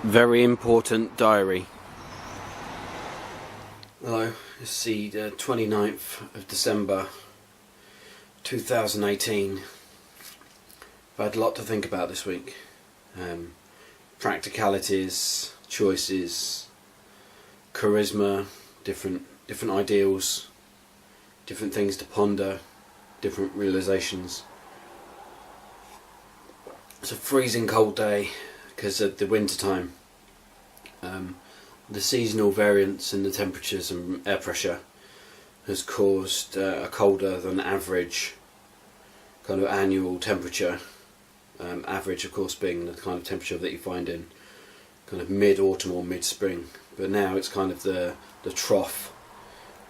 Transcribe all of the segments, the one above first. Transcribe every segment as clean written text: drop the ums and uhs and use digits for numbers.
Very important diary. Hello, it's the 29th of December 2018. I've had a lot to think about this week. Practicalities, choices, charisma, different ideals, different things to ponder, different realizations. It's a freezing cold day because of the winter time. The seasonal variance in the temperatures and air pressure has caused a colder than average kind of annual temperature. Average, of course, being the kind of temperature that you find in kind of mid-autumn or mid-spring. But now it's kind of the trough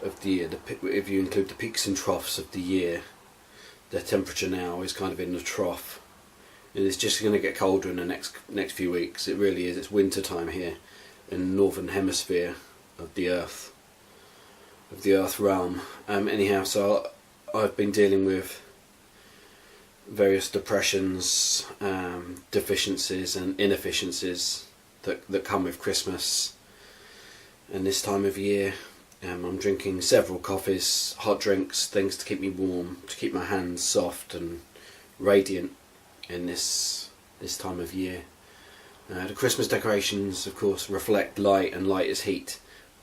of the year. If you include the peaks and troughs of the year, the temperature now is kind of in the trough. And it's just going to get colder in the next few weeks. It really is. It's winter time here in the northern hemisphere of the Earth realm. Anyhow, so I've been dealing with various depressions, deficiencies and inefficiencies that come with Christmas and this time of year. I'm drinking several coffees, hot drinks, things to keep me warm, to keep my hands soft and radiant in this time of year. The Christmas decorations, of course, reflect light, and light is heat,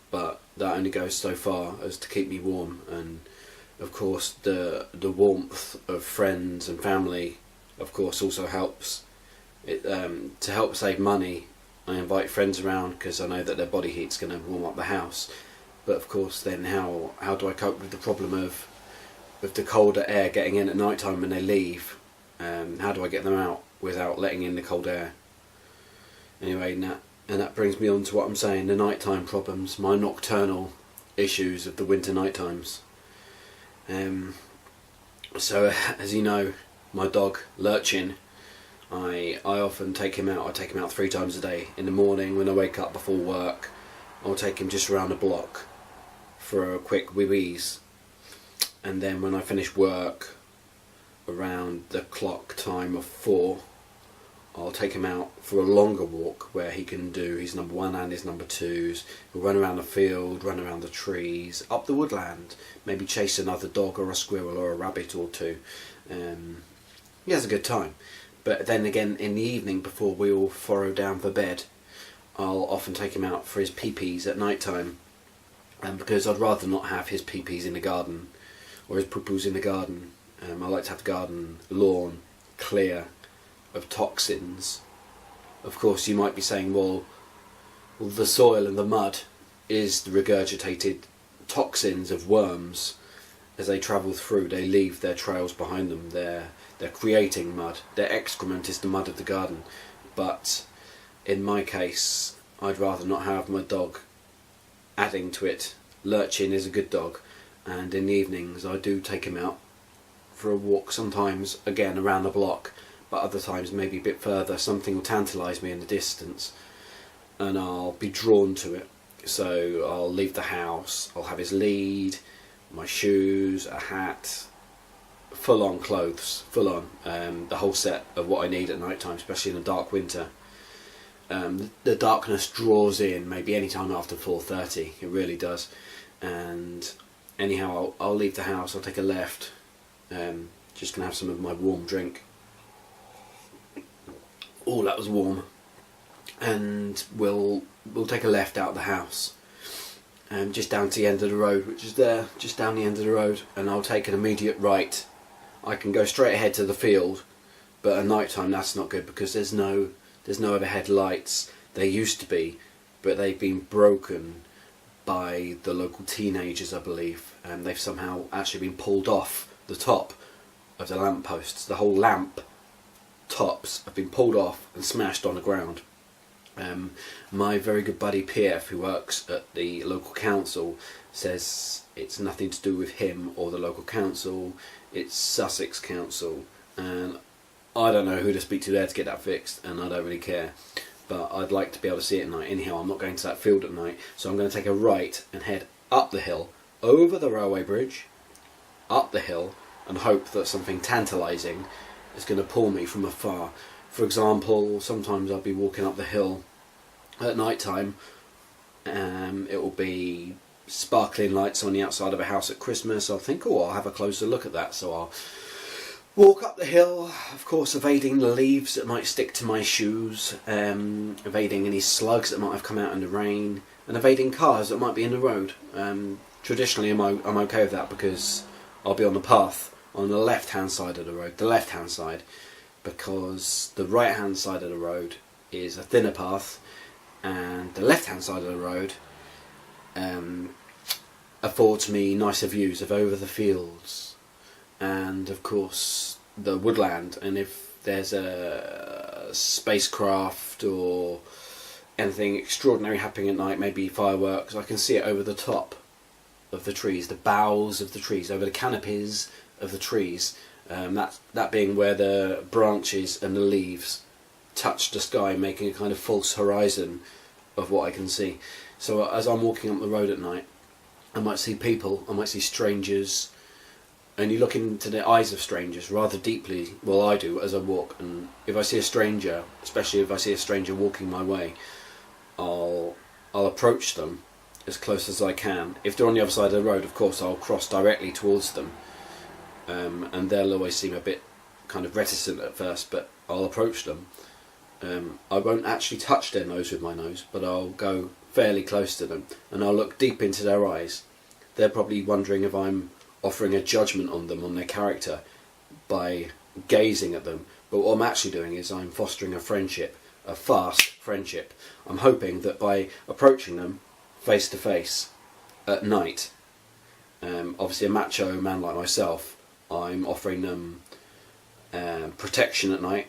but that only goes so far as to keep me warm. And of course the warmth of friends and family, of course, also helps. To help save money, I invite friends around because I know that their body heat's going to warm up the house. But of course, then how do I cope with the problem of the colder air getting in at night time when they leave? How do I get them out without letting in the cold air? Anyway, and that brings me on to what I'm saying, the nighttime problems, my nocturnal issues of the winter night times. So, as you know, my dog, Lurchin, I often take him out. I take him out 3 times a day. In the morning when I wake up before work, I'll take him just around the block for a quick wee-wees. And then when I finish work, around the clock time of 4, I'll take him out for a longer walk where he can do his number 1 and his number 2s. He'll run around the field, run around the trees, up the woodland, maybe chase another dog or a squirrel or a rabbit or 2. He has a good time. But then again, in the evening before we all furrow down for bed, I'll often take him out for his pee-pees at night time. Because I'd rather not have his pee-pees in the garden or his poo-poos in the garden. I like to have the garden lawn clear of toxins. Of course, you might be saying, well, the soil and the mud is the regurgitated toxins of worms. As they travel through, they leave their trails behind them. They're creating mud. Their excrement is the mud of the garden. But in my case, I'd rather not have my dog adding to it. Lurchin is a good dog, and in the evenings I do take him out for a walk, sometimes again around the block, but other times maybe a bit further. Something will tantalise me in the distance and I'll be drawn to it. So I'll leave the house, I'll have his lead, my shoes, a hat, full on clothes, full on, the whole set of what I need at night time, especially in a dark winter. The darkness draws in maybe any time after 4:30, it really does. And anyhow, I'll leave the house, I'll take a left, just gonna have some of my warm drink. Oh, that was warm. And we'll take a left out of the house, just down to the end of the road, which is there, just down the end of the road, and I'll take an immediate right. I can go straight ahead to the field, but at night time that's not good because there's no overhead lights. There used to be, but they've been broken by the local teenagers, I believe, and they've somehow actually been pulled off the top of the lamp posts. The whole lamp tops have been pulled off and smashed on the ground. My very good buddy PF, who works at the local council, says it's nothing to do with him or the local council, it's Sussex Council, and I don't know who to speak to there to get that fixed, and I don't really care, but I'd like to be able to see it at night. Anyhow, I'm not going to that field at night, so I'm going to take a right and head up the hill, over the railway bridge, up the hill, and hope that something tantalising is going to pull me from afar. For example, sometimes I'll be walking up the hill At night time, it will be sparkling lights on the outside of a house at Christmas. I'll think, oh, I'll have a closer look at that. So I'll walk up the hill, of course evading the leaves that might stick to my shoes, evading any slugs that might have come out in the rain, and evading cars that might be in the road. Traditionally I'm okay with that because I'll be on the path on the left hand side of the road, because the right hand side of the road is a thinner path, and the left hand side of the road affords me nicer views of over the fields and of course the woodland. And if there's a spacecraft or anything extraordinary happening at night, maybe fireworks, I can see it over the top of the trees, the boughs of the trees, over the canopies of the trees, that being where the branches and the leaves touch the sky, making a kind of false horizon of what I can see. So as I'm walking up the road at night, I might see people, I might see strangers, and you look into the eyes of strangers rather deeply. Well, I do as I walk, and if I see a stranger, especially if I see a stranger walking my way, I'll approach them as close as I can. If they're on the other side of the road, of course I'll cross directly towards them, and they'll always seem a bit kind of reticent at first, but I'll approach them. I won't actually touch their nose with my nose, but I'll go fairly close to them and I'll look deep into their eyes. They're probably wondering if I'm offering a judgment on them, on their character, by gazing at them, but what I'm actually doing is I'm fostering a friendship, a fast friendship. I'm hoping that by approaching them face to face at night, obviously a macho man like myself, I'm offering them protection at night.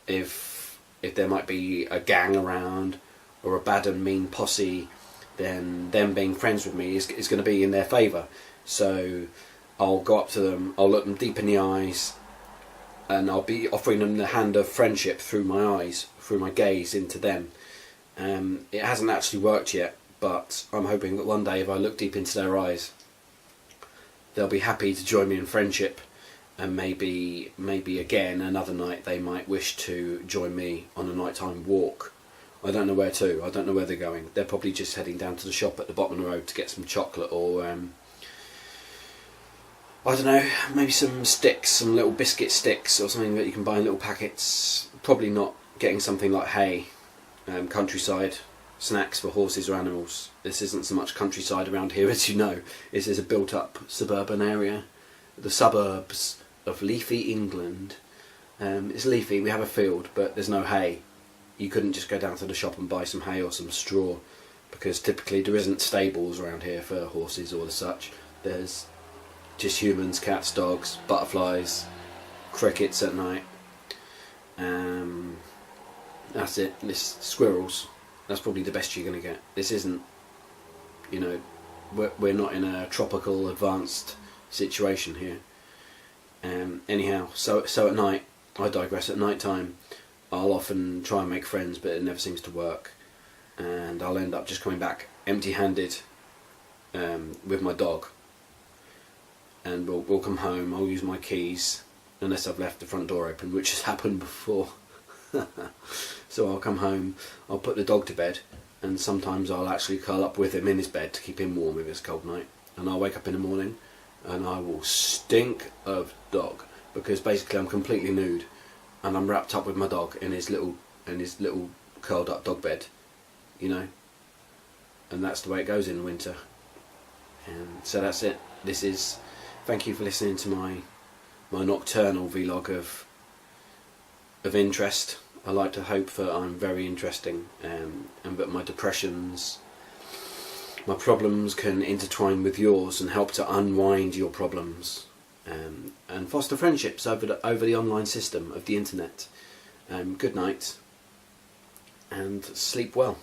If there might be a gang around or a bad and mean posse, then them being friends with me is going to be in their favour. So I'll go up to them, I'll look them deep in the eyes, and I'll be offering them the hand of friendship through my eyes, through my gaze into them. It hasn't actually worked yet, but I'm hoping that one day if I look deep into their eyes, they'll be happy to join me in friendship, and maybe again another night they might wish to join me on a nighttime walk. I don't know where to, I don't know where they're going. They're probably just heading down to the shop at the bottom of the road to get some chocolate or I don't know, maybe some sticks, some little biscuit sticks or something that you can buy in little packets. Probably not getting something like hay, countryside snacks for horses or animals. This isn't so much countryside around here, as you know. This is a built up suburban area. The suburbs of leafy England. It's leafy, we have a field, but there's no hay. You couldn't just go down to the shop and buy some hay or some straw, because typically there isn't stables around here for horses or the such. There's just humans, cats, dogs, butterflies, crickets at night. That's it. This squirrels. That's probably the best you're going to get. This isn't, you know, we're not in a tropical advanced situation here. Anyhow, so at night, I digress. At night time, I'll often try and make friends, but it never seems to work, and I'll end up just coming back empty-handed with my dog. And we'll come home, I'll use my keys, unless I've left the front door open, which has happened before. So I'll come home, I'll put the dog to bed, and sometimes I'll actually curl up with him in his bed to keep him warm if it's a cold night. And I'll wake up in the morning, and I will stink of dog, because basically I'm completely nude, and I'm wrapped up with my dog in his little curled up dog bed, you know. And that's the way it goes in winter. And so that's it. Thank you for listening to my nocturnal vlog of interest. I like to hope that I'm very interesting, and that my depressions, my problems can intertwine with yours and help to unwind your problems, and foster friendships over the online system of the internet. Good night, and sleep well.